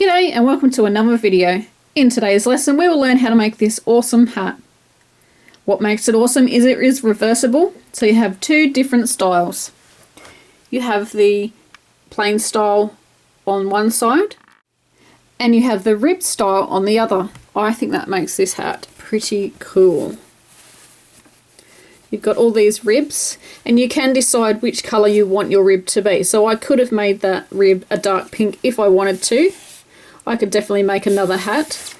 G'day and welcome to another video. In today's lesson we will learn how to make this awesome hat. What makes it awesome is it is reversible, so you have two different styles. You have the plain style on one side and you have the ribbed style on the other. I think that makes this hat pretty cool. You've got all these ribs and you can decide which colour you want your rib to be. So I could have made that rib a dark pink if I wanted to. I could definitely make another hat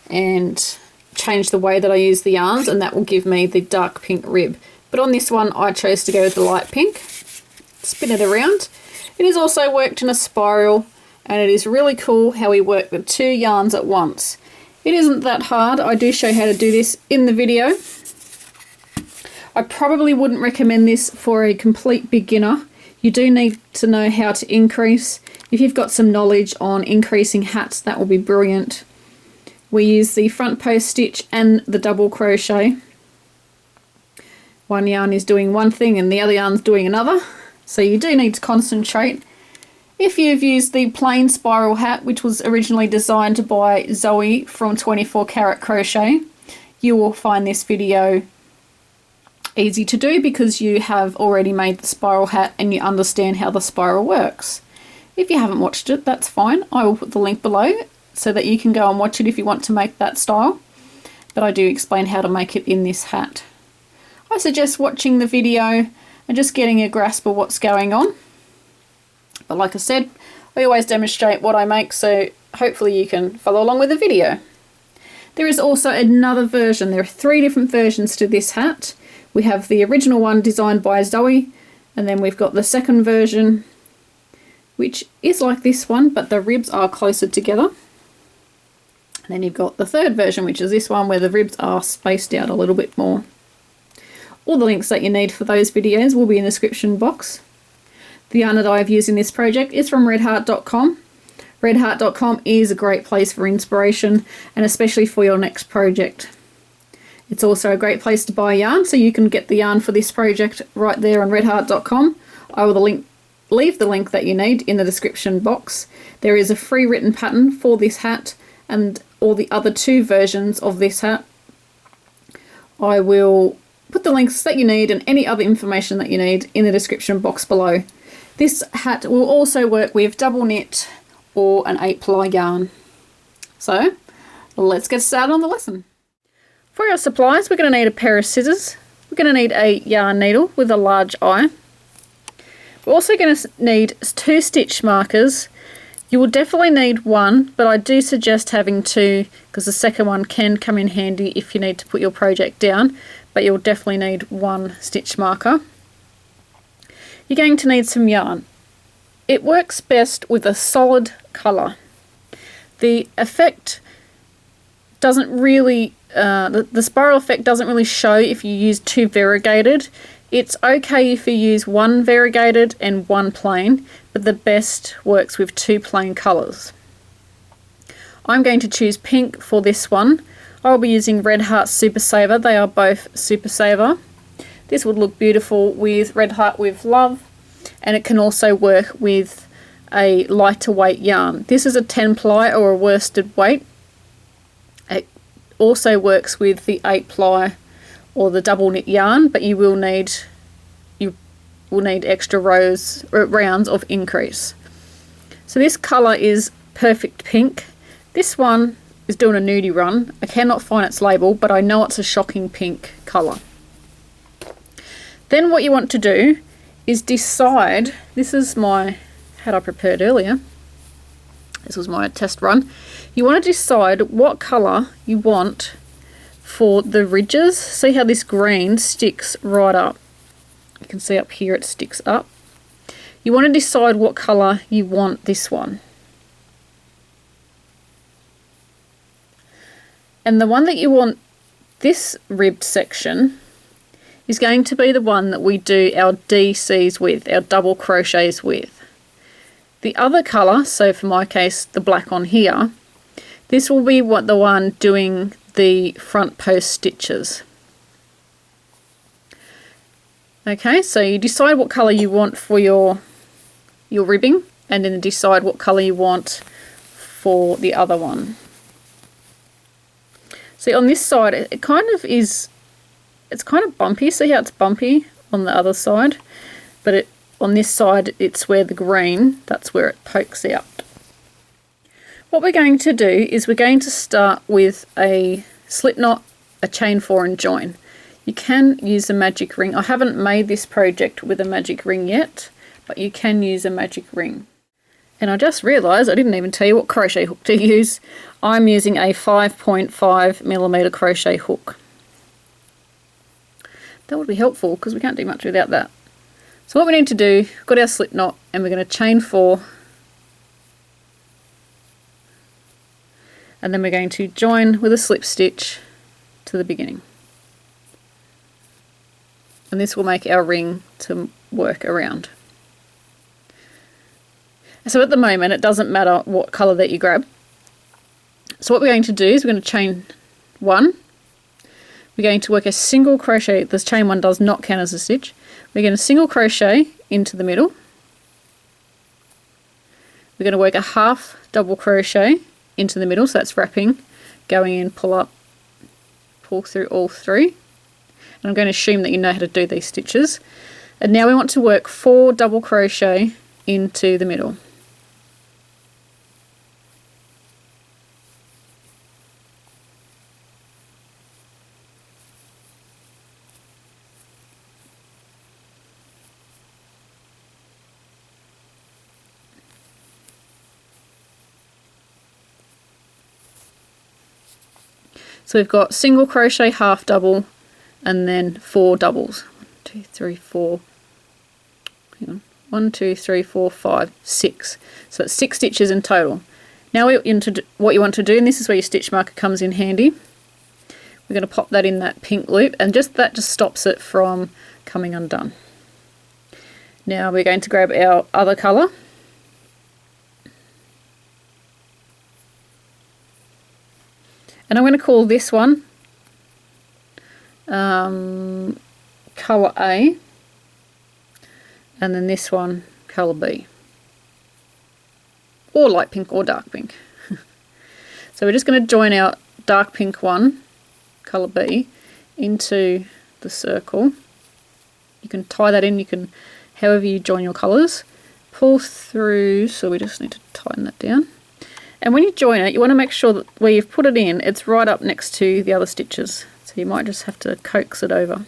and change the way that I use the yarns, and that will give me the dark pink rib. But on this one I chose to go with the light pink. Spin it around. It is also worked in a spiral, and it is really cool how we work the two yarns at once. It isn't that hard. I do show how to do this in the video. I probably wouldn't recommend this for a complete beginner. You do need to know how to increase. If you've got some knowledge on increasing hats, that will be brilliant. We use the front post stitch and the double crochet. One yarn is doing one thing and the other yarn's doing another, so you do need to concentrate. If you've used the plain spiral hat, which was originally designed by Zoe from 24 Carat Crochet, you will find this video easy to do because you have already made the spiral hat and you understand how the spiral works. If you haven't watched it, that's fine. I will put the link below so that you can go and watch it if you want to make that style. But I do explain how to make it in this hat. I suggest watching the video and just getting a grasp of what's going on. But like I said, I always demonstrate what I make, so hopefully you can follow along with the video. There is also another version. There are 3 different versions to this hat. We have the original one designed by Zoe, and then we've got the second version, which is like this one, but the ribs are closer together. And then you've got the third version, which is this one, where the ribs are spaced out a little bit more. All the links that you need for those videos will be in the description box. The yarn that I've used in this project is from redheart.com. Redheart.com is a great place for inspiration, and especially for your next project. It's also a great place to buy yarn, so you can get the yarn for this project right there on redheart.com. I will leave the link that you need in the description box. There is a free written pattern for this hat and all the other 2 versions of this hat. I will put the links that you need and any other information that you need in the description box below. This hat will also work with double knit or an 8-ply yarn. So let's get started on the lesson. For our supplies, we're going to need a pair of scissors. We're going to need a yarn needle with a large eye. We're also going to need 2 stitch markers. You will definitely need 1, but I do suggest having 2 because the second one can come in handy if you need to put your project down, but you'll definitely need 1 stitch marker. You're going to need some yarn. It works best with a solid colour. The effect doesn't really the spiral effect doesn't really show if you use 2 variegated. It's okay if you use 1 variegated and 1 plain, but the best works with 2 plain colours. I'm going to choose pink for this one. I'll be using Red Heart Super Saver. They are both Super Saver. This would look beautiful with Red Heart with Love, and it can also work with a lighter weight yarn. This is a 10-ply or a worsted weight. Also works with the 8-ply or the double knit yarn, but you will need extra rounds of increase. So this colour is Perfect Pink. This one is doing a nudie run. I cannot find its label, but I know it's a shocking pink colour. Then what you want to do is decide, this is my hat I prepared earlier. This was my test run. You want to decide what colour you want for the ridges. See how this green sticks right up. You can see up here it sticks up. You want to decide what colour you want this one. And the one that you want this ribbed section is going to be the one that we do our DCs with, our double crochets with. The other colour, so for my case the black on here, this will be the one doing the front post stitches. Okay, so you decide what colour you want for your ribbing, and then decide what colour you want for the other one. See, on this side it kind of is, it's kind of bumpy. See how it's bumpy on the other side? But on this side it's where the green, that's where it pokes out. What we're going to do is we're going to start with a slip knot, a chain 4 and join. You can use a magic ring. I haven't made this project with a magic ring yet, but you can use a magic ring. And I just realised I didn't even tell you what crochet hook to use. I'm using a 5.5mm crochet hook. That would be helpful because we can't do much without that. So what we need to do, we've got our slip knot and we're going to chain 4. And then we're going to join with a slip stitch to the beginning. And this will make our ring to work around. So at the moment it doesn't matter what colour that you grab. So what we're going to do is we're going to chain 1. We're going to work a single crochet. This chain 1 does not count as a stitch. We're going to single crochet into the middle. We're going to work a half double crochet into the middle, so that's wrapping, going in, pull up, pull through all 3. And I'm going to assume that you know how to do these stitches. And now we want to work 4 double crochet into the middle. So we've got single crochet, half double, and then 4 doubles. 1, 2, 3, 4. Hang on. 1, 2, 3, 4, 5, 6. So it's 6 stitches in total. Now what you want to do, and this is where your stitch marker comes in handy. We're going to pop that in that pink loop, and that just stops it from coming undone. Now we're going to grab our other colour. And I'm going to call this one colour A, and then this one colour B, or light pink or dark pink. So we're just going to join our dark pink one, colour B, into the circle. You can tie that in, you can, however you join your colours, pull through, so we just need to tighten that down. And when you join it, you want to make sure that where you've put it in, it's right up next to the other stitches. So you might just have to coax it over. I'm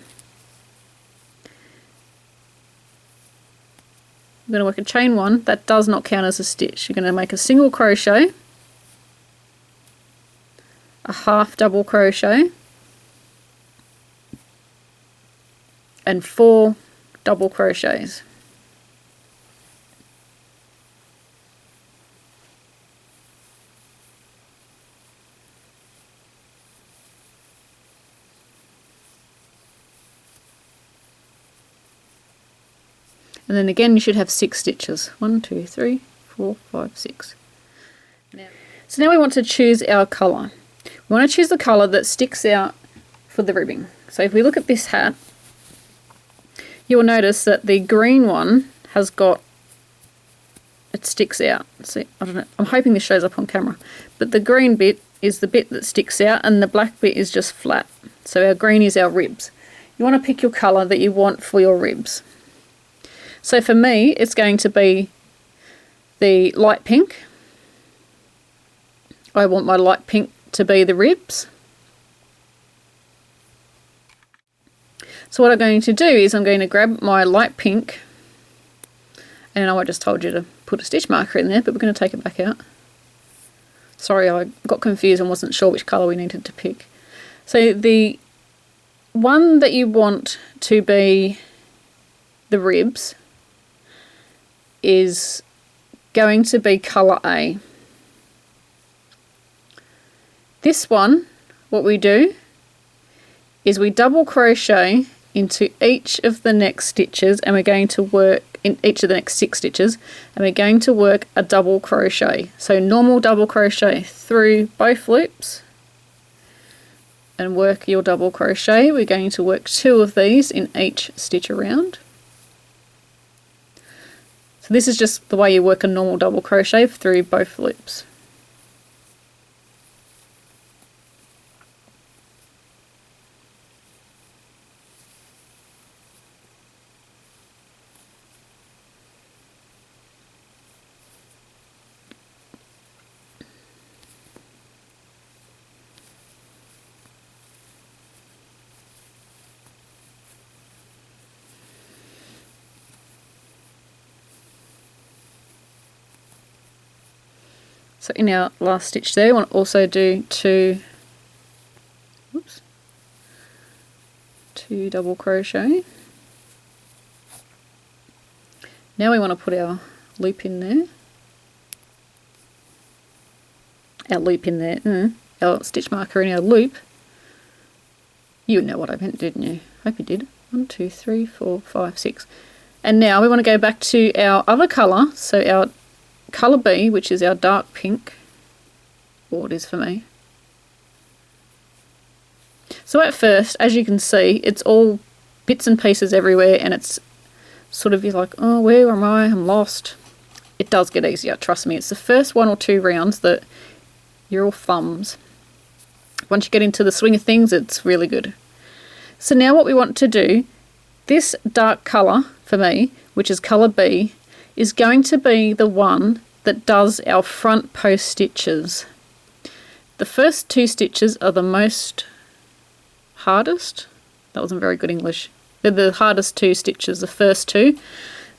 going to work a chain 1. That does not count as a stitch. You're going to make a single crochet, a half double crochet, and 4 double crochets. And then again you should have 6 stitches. 1, 2, 3, 4, 5, 6. So now we want to choose our colour. We want to choose the colour that sticks out for the ribbing. So if we look at this hat, you will notice that the green one has got, it sticks out. See, I don't know, I'm hoping this shows up on camera. But the green bit is the bit that sticks out and the black bit is just flat. So our green is our ribs. You want to pick your colour that you want for your ribs. So for me, it's going to be the light pink. I want my light pink to be the ribs. So what I'm going to do is I'm going to grab my light pink, and I know I just told you to put a stitch marker in there, but we're going to take it back out. Sorry, I got confused and wasn't sure which colour we needed to pick. So the one that you want to be the ribs is going to be colour A. This one, what we do is we double crochet into each of the next stitches, and we're going to work in each of the next 6 stitches, and we're going to work a double crochet. So normal double crochet through both loops and work your double crochet. We're going to work 2 of these in each stitch around. So this is just the way you work a normal double crochet through both loops. So in our last stitch there, we want to also do two double crochet. Now we want to put our loop in there. Our stitch marker in our loop. You know what I meant, didn't you? Hope you did. 1, 2, 3, 4, 5, 6. And now we want to go back to our other colour, so our colour B, which is our dark pink, or it is for me. So at first, as you can see, it's all bits and pieces everywhere, and it's sort of, you're like, oh, where am I? I'm lost. It does get easier, trust me. It's the first 1 or 2 rounds that you're all thumbs. Once you get into the swing of things, it's really good. So now what we want to do, this dark colour for me, which is colour B, is going to be the one that does our front post stitches. The first 2 stitches are the most hardest. That wasn't very good English. They're the hardest 2 stitches, the first 2,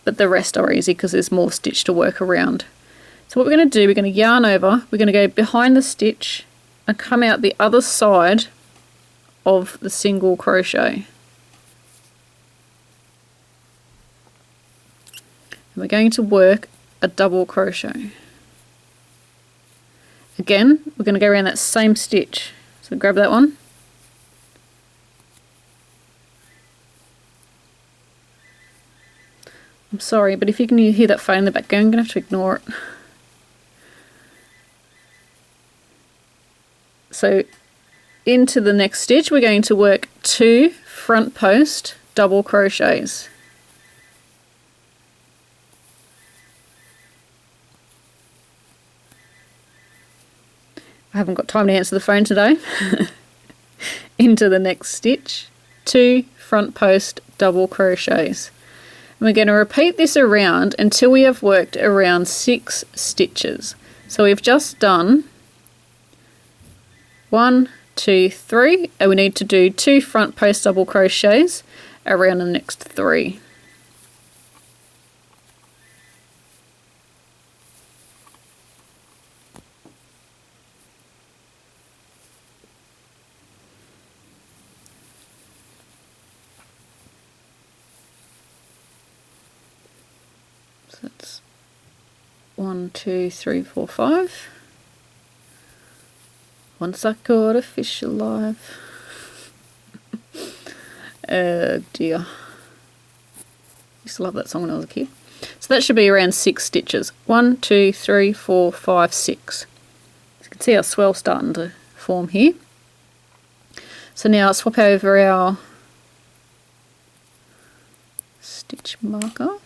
but the rest are easy because there's more stitch to work around. So what we're going to do, we're going to yarn over, we're going to go behind the stitch and come out the other side of the single crochet. And we're going to work a double crochet. Again, we're going to go around that same stitch. So grab that one. I'm sorry, but if you can hear that phone in the background, I'm going to have to ignore it. So into the next stitch, we're going to work 2 front post double crochets. I haven't got time to answer the phone today. Into the next stitch, 2 front post double crochets. And we're going to repeat this around until we have worked around 6 stitches. So we've just done 1, 2, 3, and we need to do 2 front post double crochets around the next 3. So that's 1, 2, 3, 4, 5. Once I caught a fish alive. Oh dear. Used to love that song when I was a kid. So that should be around 6 stitches. 1, 2, 3, 4, 5, 6. You can see our swirl starting to form here. So now I'll swap over our stitch marker.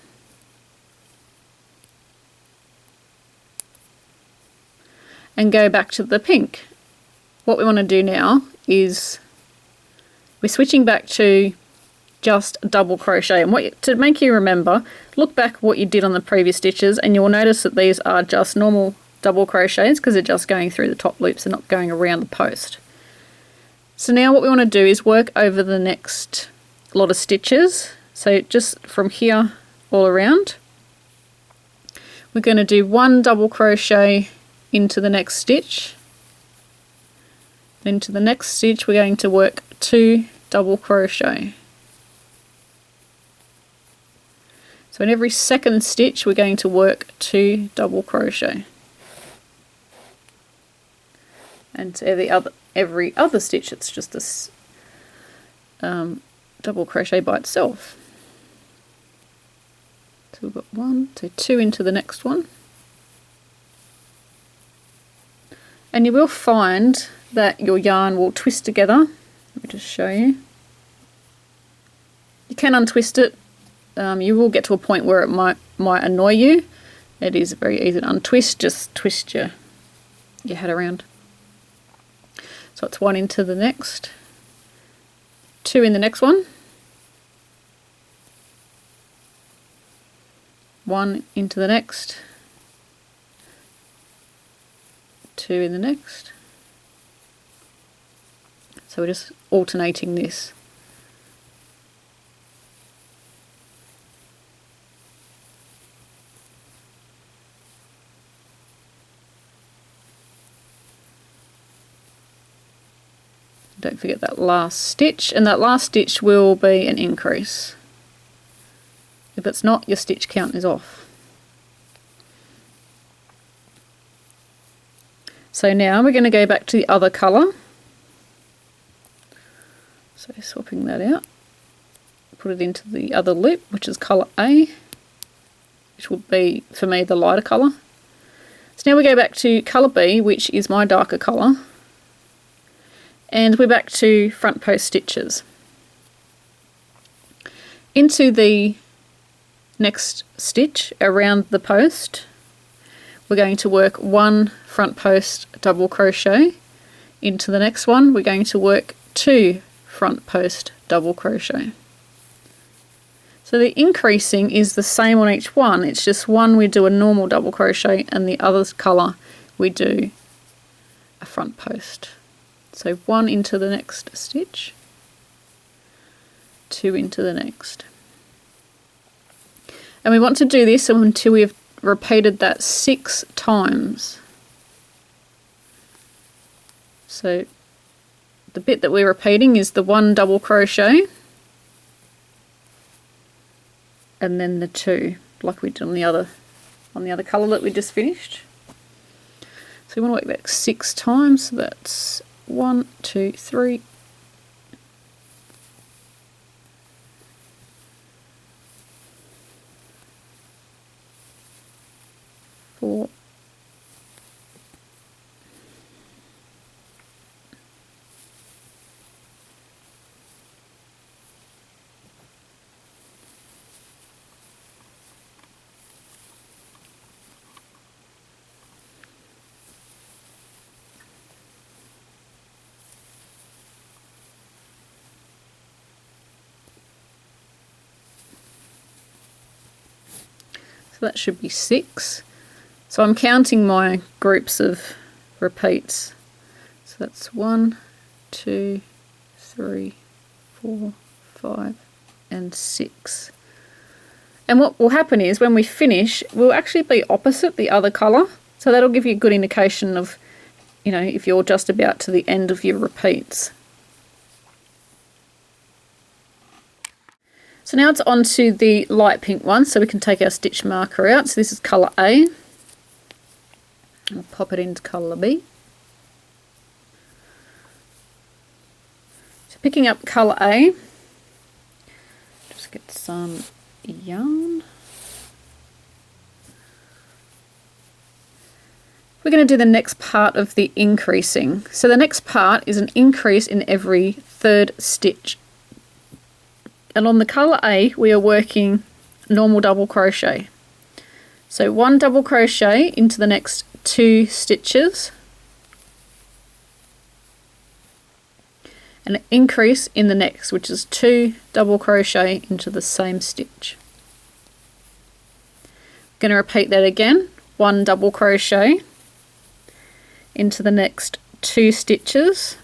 And go back to the pink. What we want to do now is we're switching back to just double crochet, and to make you remember, look back what you did on the previous stitches and you'll notice that these are just normal double crochets because they're just going through the top loops and not going around the post. So now what we want to do is work over the next lot of stitches, so just from here all around. We're going to do 1 double crochet into the next stitch. Into the next stitch we're going to work 2 double crochet. So in every second stitch we're going to work 2 double crochet. And to every other stitch it's just this double crochet by itself. So we've got 1, 2 into the next one. And you will find that your yarn will twist together. Let me just show you. You can untwist it. You will get to a point where it might annoy you. It is very easy to untwist. Just twist your head around. So it's 1 into the next, 2 in the next one, 1 into the next, 2 in the next. So we're just alternating this. Don't forget that last stitch, and that last stitch will be an increase. If it's not, your stitch count is off. So now we're going to go back to the other colour. So swapping that out, put it into the other loop, which is colour A, which will be, for me, the lighter colour. So now we go back to colour B, which is my darker colour, and we're back to front post stitches. Into the next stitch around the post, we're going to work one front post double crochet. Into the next one, we're going to work 2 front post double crochet. So the increasing is the same on each one, it's just one we do a normal double crochet and the other colour we do a front post. So 1 into the next stitch, 2 into the next. And we want to do this until we've repeated that 6 times. So the bit that we're repeating is the 1 double crochet and then the 2, like we did on the other colour that we just finished. So we want to work back 6 times, so that's 1, 2, 3, 4, 'So that should be 6. So I'm counting my groups of repeats. So that's 1, 2, 3, 4, 5, and 6. And what will happen is when we finish, we'll actually be opposite the other colour. So that'll give you a good indication of, you know, if you're just about to the end of your repeats. So now it's on to the light pink one, so we can take our stitch marker out. So this is colour A. I'll pop it into colour B. So picking up colour A, just get some yarn. We're going to do the next part of the increasing. So the next part is an increase in every 3rd stitch. And on the colour A, we are working normal double crochet. So 1 double crochet into the next 2 stitches, and an increase in the next, which is 2 double crochet into the same stitch. I'm going to repeat that again, 1 double crochet into the next 2 stitches,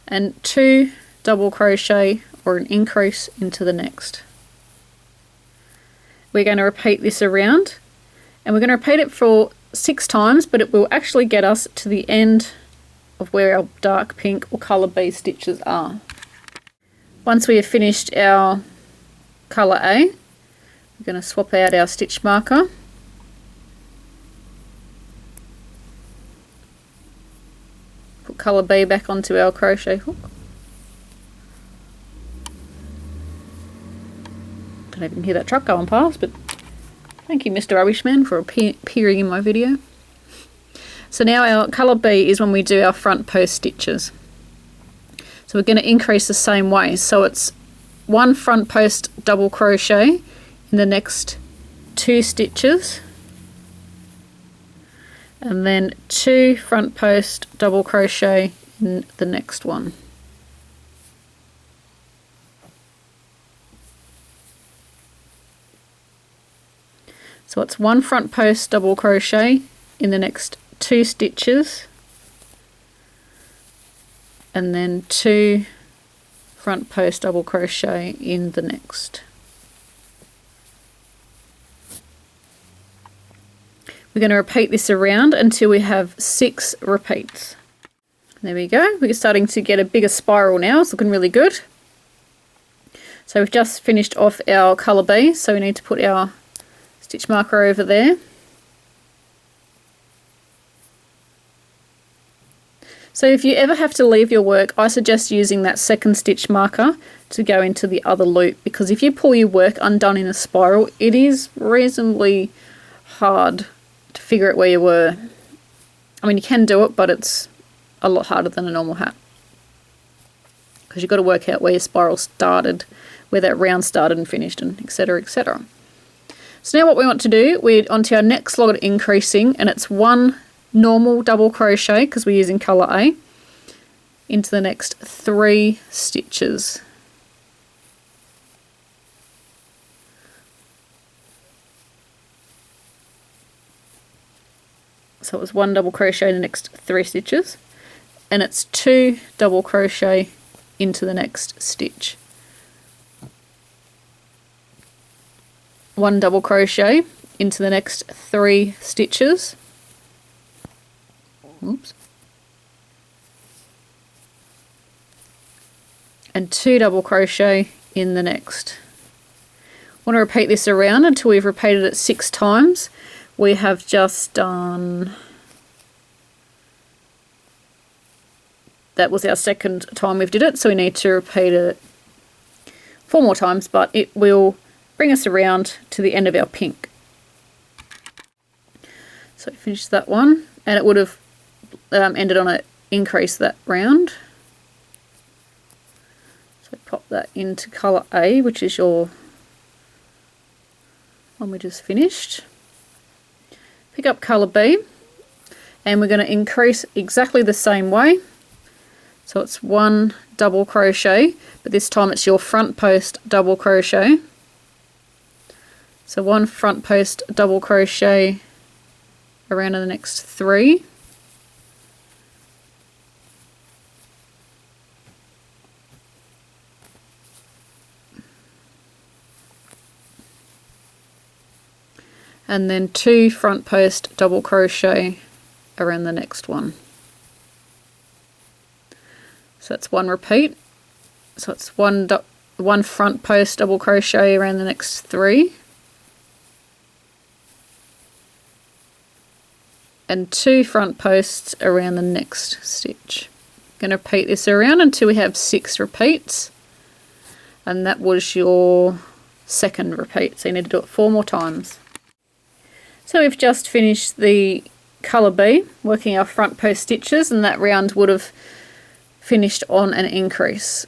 and 2 double crochet or an increase into the next. We're going to repeat this around, and we're going to repeat it for 6 times, but it will actually get us to the end of where our dark pink or colour B stitches are. Once we have finished our colour A, we're going to swap out our stitch marker. Put colour B back onto our crochet hook. Don't even hear that truck going past, but thank you, Mr. Rubbishman, for appearing in my video. So now our colour B is when we do our front post stitches. So we're going to increase the same way. So it's 1 front post double crochet in the next 2 stitches, and then 2 front post double crochet in the next one. So it's 1 front post double crochet in the next 2 stitches, and then 2 front post double crochet in the next. We're going to repeat this around until we have 6 repeats. There we go. We're starting to get a bigger spiral now. It's looking really good. So we've just finished off our colour B, so we need to put our stitch marker over there. So if you ever have to leave your work, I suggest using that second stitch marker to go into the other loop, because if you pull your work undone in a spiral, it is reasonably hard to figure out where you were. I mean, you can do it, but it's a lot harder than a normal hat, because you've got to work out where your spiral started, where that round started and finished, and etc, etc. So now what we want to do, we're onto our next log of increasing, and it's 1 normal double crochet, because we're using colour A, into the next 3 stitches. So it was 1 double crochet in the next 3 stitches, and it's 2 double crochet into the next stitch. 1 double crochet into the next 3 stitches. Oops. And 2 double crochet in the next. I want to repeat this around until we've repeated it 6 times. We have just done, that was our second time we've did it, so we need to repeat it 4 more times, but it will bring us around to the end of our pink. So finish that one, and it would have ended on an increase that round. So pop that into colour A, which is your one we just finished. Pick up colour B, and we're going to increase exactly the same way. So it's 1 double crochet, but this time it's your front post double crochet. So 1 front post double crochet around in the next 3. And then 2 front post double crochet around the next one. So that's 1 repeat. So it's 1 front post double crochet around the next 3. And 2 front posts around the next stitch. I'm going to repeat this around until we have 6 repeats. And that was your second repeat. So you need to do it 4 more times. So we've just finished the colour B, working our front post stitches, and that round would have finished on an increase.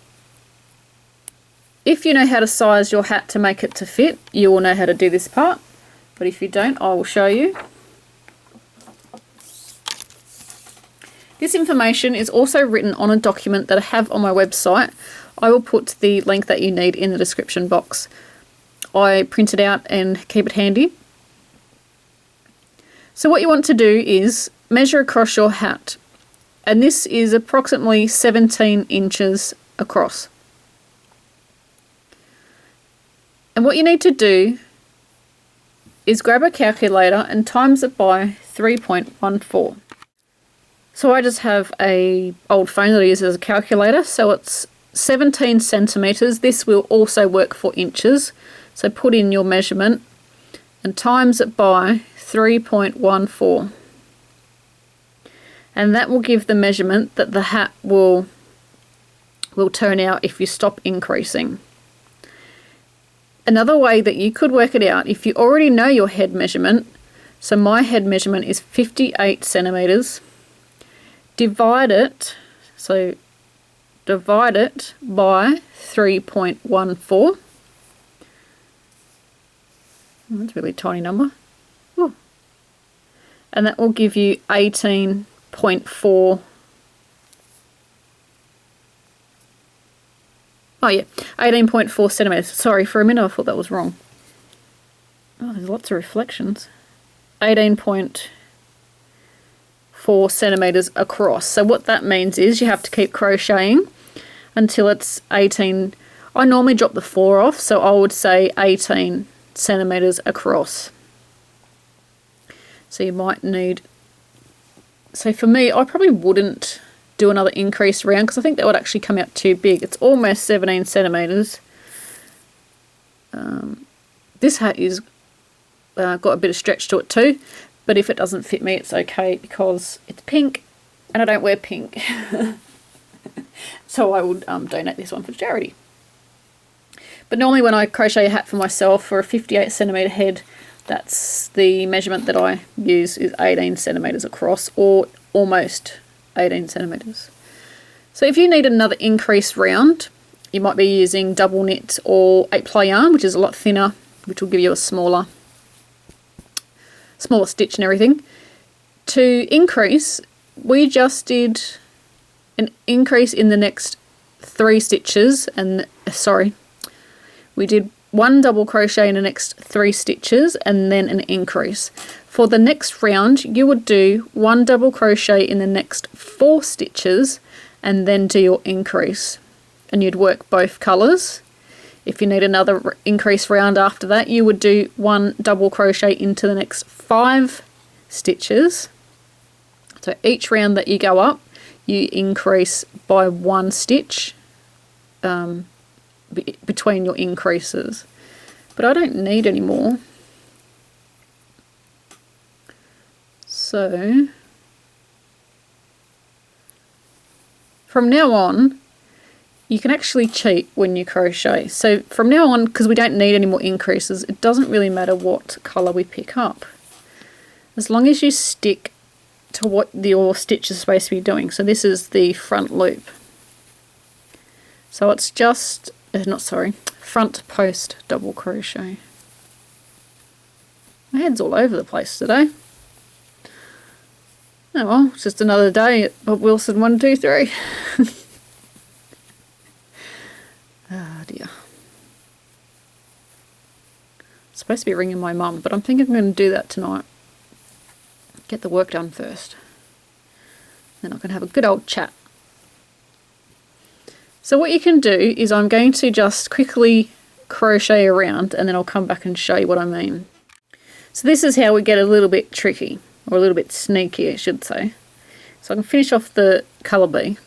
If you know how to size your hat to make it to fit, you will know how to do this part, but if you don't, I will show you. This information is also written on a document that I have on my website. I will put the link that you need in the description box. I print it out and keep it handy. So what you want to do is measure across your hat, and this is approximately 17 inches across. And what you need to do is grab a calculator and times it by 3.14. So I just have a old phone that I use as a calculator, so it's 17 centimetres. This will also work for inches, so put in your measurement and times it by 3.14, and that will give the measurement that the hat will turn out if you stop increasing. Another way that you could work it out, if you already know your head measurement, so my head measurement is 58 centimetres, divide it by 3.14. That's a really tiny number. Ooh. And that will give you 18.4. Oh yeah, 18.4 centimetres. Sorry, for a minute I thought that was wrong. Oh, there's lots of reflections. 18.4 centimetres across. So what that means is you have to keep crocheting until it's 18. I normally drop the 4 off, so I would say 18 centimetres across. So you might need, so for me, I probably wouldn't do another increase round because I think that would actually come out too big. It's almost 17 centimeters. This hat is got a bit of stretch to it too, but if it doesn't fit me, it's okay because it's pink and I don't wear pink. So I would donate this one for charity. But normally when I crochet a hat for myself for a 58 centimeter head, that's the measurement that I use, is 18 centimeters across, or almost 18 centimeters. So if you need another increase round, you might be using double knit or 8-ply yarn, which is a lot thinner, which will give you a smaller stitch and everything. To increase, we just did an increase in the next 3 stitches, and we did 1 double crochet in the next 3 stitches and then an increase. For the next round, you would do 1 double crochet in the next 4 stitches and then do your increase, and you'd work both colours. If you need another increase round after that, you would do 1 double crochet into the next 5 stitches. So each round that you go up, you increase by 1 stitch between your increases. But I don't need any more. So from now on, you can actually cheat when you crochet. So from now on, because we don't need any more increases, it doesn't really matter what colour we pick up, as long as you stick to what your stitch is supposed to be doing. So this is the front loop. So it's just, front post double crochet. My head's all over the place today. Oh well, it's just another day at Bob Wilson 123. Oh dear. It's supposed to be ringing my mum, but I'm thinking I'm going to do that tonight. Get the work done first. Then I can have a good old chat. So what you can do is I'm going to just quickly crochet around and then I'll come back and show you what I mean. So this is how we get a little bit tricky, or a little bit sneaky I should say. So I can finish off the colour bee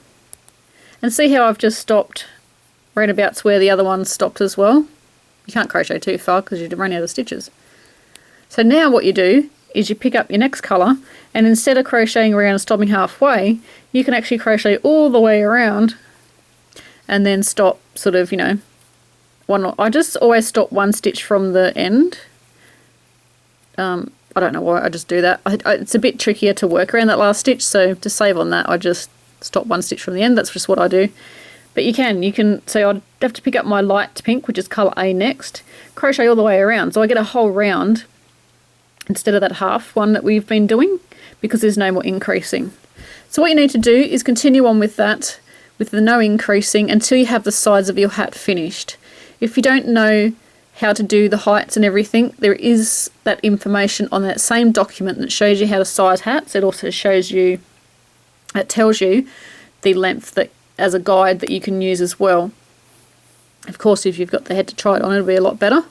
and see how I've just stopped roundabouts where the other one stopped as well. You can't crochet too far because you'd run out of stitches. So now what you do is you pick up your next colour, and instead of crocheting around and stopping halfway, you can actually crochet all the way around and then stop sort of, I just always stop 1 stitch from the end. I don't know why I just do that. It's a bit trickier to work around that last stitch, so to save on that I just stop 1 stitch from the end. That's just what I do. But you can, so I'd have to pick up my light pink, which is colour A next, crochet all the way around. So I get a whole round instead of that half one that we've been doing, because there's no more increasing. So what you need to do is continue on with that, with the no increasing, until you have the sides of your hat finished. If you don't know how to do the heights and everything, there is that information on that same document that shows you how to size hats. It also shows you, it tells you the length that, as a guide, that you can use as well. Of course, if you've got the head to try it on, it'll be a lot better.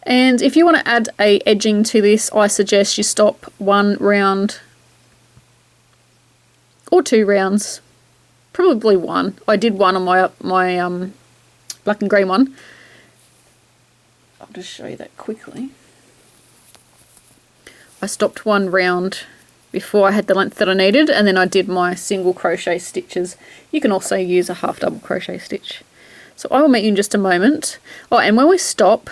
And if you want to add a edging to this, I suggest you stop 1 round or 2 rounds, probably 1. I did 1 on my black and green one. I'll just show you that quickly. I stopped 1 round before I had the length that I needed, and then I did my single crochet stitches. You can also use a half double crochet stitch. So I will meet you in just a moment. Oh, and when we stop,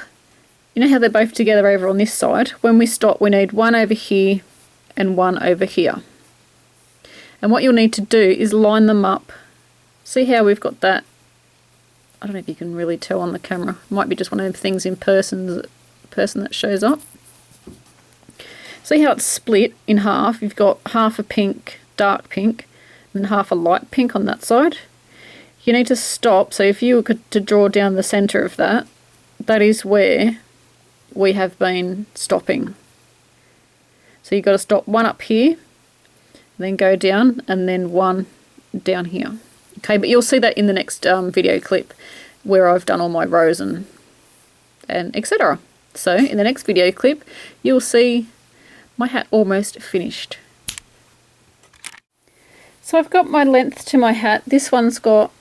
you know how they're both together over on this side? When we stop, we need 1 over here and 1 over here. And what you'll need to do is line them up. See how we've got that? I don't know if you can really tell on the camera. It might be just one of the things in person that shows up. See how it's split in half? You've got half a pink, dark pink, and then half a light pink on that side. You need to stop. So if you were to draw down the centre of that, that is where we have been stopping. So you've got to stop 1 up here, then go down, and then 1 down here. Okay, but you'll see that in the next video clip where I've done all my rows and etc. So in the next video clip, you'll see my hat almost finished. So I've got my length to my hat. This one's got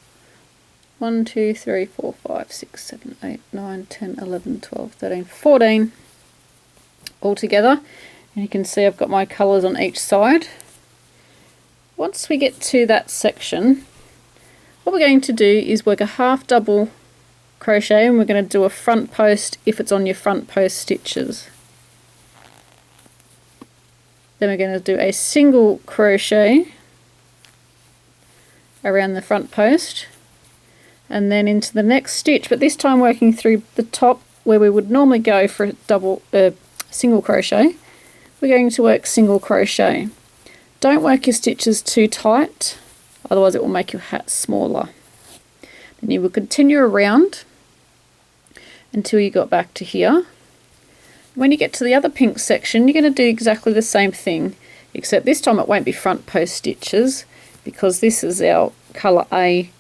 1, 2, 3, 4, 5, 6, 7, 8, 9, 10, 11, 12, 13, 14 all together. And you can see I've got my colours on each side. Once we get to that section, what we're going to do is work a half double crochet, and we're going to do a front post if it's on your front post stitches. Then we're going to do a single crochet around the front post, and then into the next stitch, but this time working through the top where we would normally go for a single crochet. We're going to work single crochet. Don't work your stitches too tight, otherwise it will make your hat smaller. Then you will continue around until you got back to here. When you get to the other pink section, you're going to do exactly the same thing, except this time it won't be front post stitches because this is our colour A.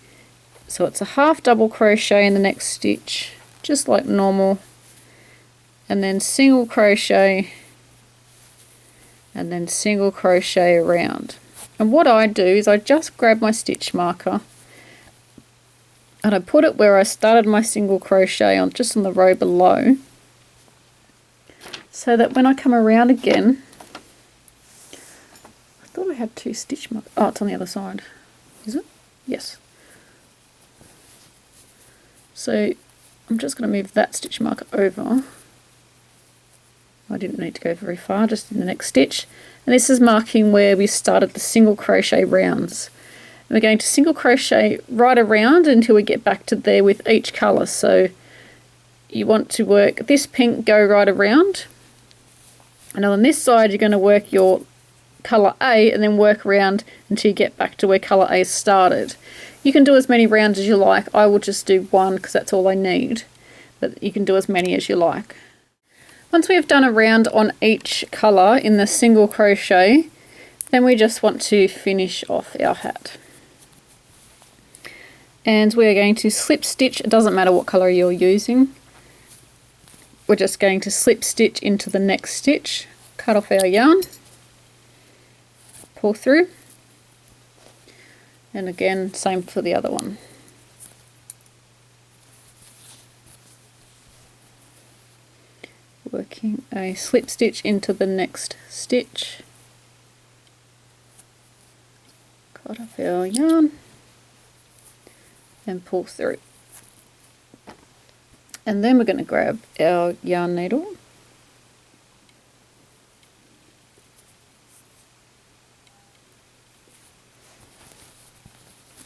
So it's a half double crochet in the next stitch, just like normal, and then single crochet, and then single crochet around. And what I do is I just grab my stitch marker and I put it where I started my single crochet, on just on the row below, so that when I come around again, I thought I had 2 stitch markers. Oh, it's on the other side. Is it? Yes. So I'm just going to move that stitch marker over. I didn't need to go very far, just in the next stitch. And this is marking where we started the single crochet rounds. And we're going to single crochet right around until we get back to there with each colour. So you want to work this pink, go right around. And on this side you're going to work your colour A and then work around until you get back to where colour A started. You can do as many rounds as you like. I will just do 1 because that's all I need. But you can do as many as you like. Once we have done a round on each colour in the single crochet, then we just want to finish off our hat. And we're going to slip stitch, it doesn't matter what colour you're using. We're just going to slip stitch into the next stitch, cut off our yarn, pull through, and again same for the other one. Working a slip stitch into the next stitch, cut off our yarn and pull through. And then we're going to grab our yarn needle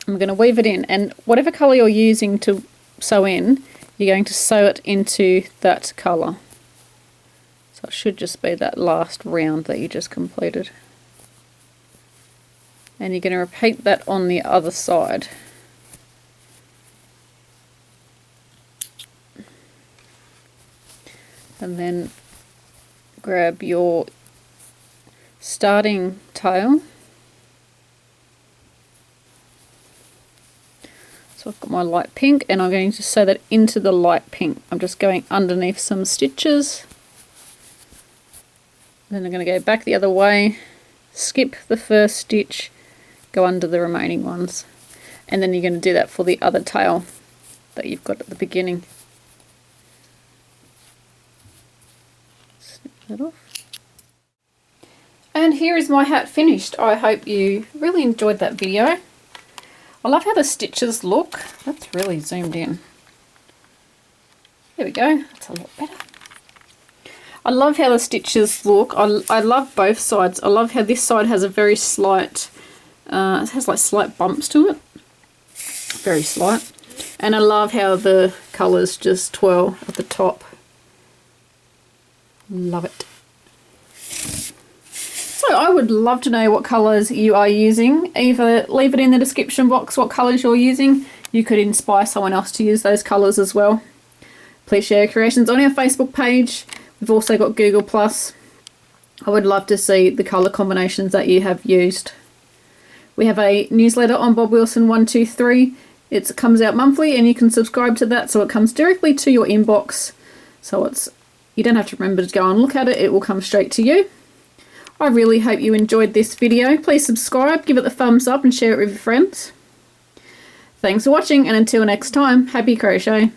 and we're going to weave it in, and whatever colour you're using to sew in, you're going to sew it into that colour. So it should just be that last round that you just completed. And you're going to repeat that on the other side. And then grab your starting tail. So I've got my light pink and I'm going to sew that into the light pink. I'm just going underneath some stitches. Then I'm going to go back the other way, skip the first stitch, go under the remaining ones. And then you're going to do that for the other tail that you've got at the beginning. Snip that off. And here is my hat finished. I hope you really enjoyed that video. I love how the stitches look. That's really zoomed in. There we go. That's a lot better. I love how the stitches look. I love both sides. I love how this side has a very slight, it has like slight bumps to it. Very slight. And I love how the colours just twirl at the top. Love it. So I would love to know what colours you are using. Either leave it in the description box what colours you're using. You could inspire someone else to use those colours as well. Please share your creations on our Facebook page. We've also got Google+. I would love to see the colour combinations that you have used. We have a newsletter on Bob Wilson 123. It comes out monthly and you can subscribe to that so it comes directly to your inbox. So you don't have to remember to go and look at it, it will come straight to you. I really hope you enjoyed this video. Please subscribe, give it the thumbs up and share it with your friends. Thanks for watching, and until next time, happy crochet!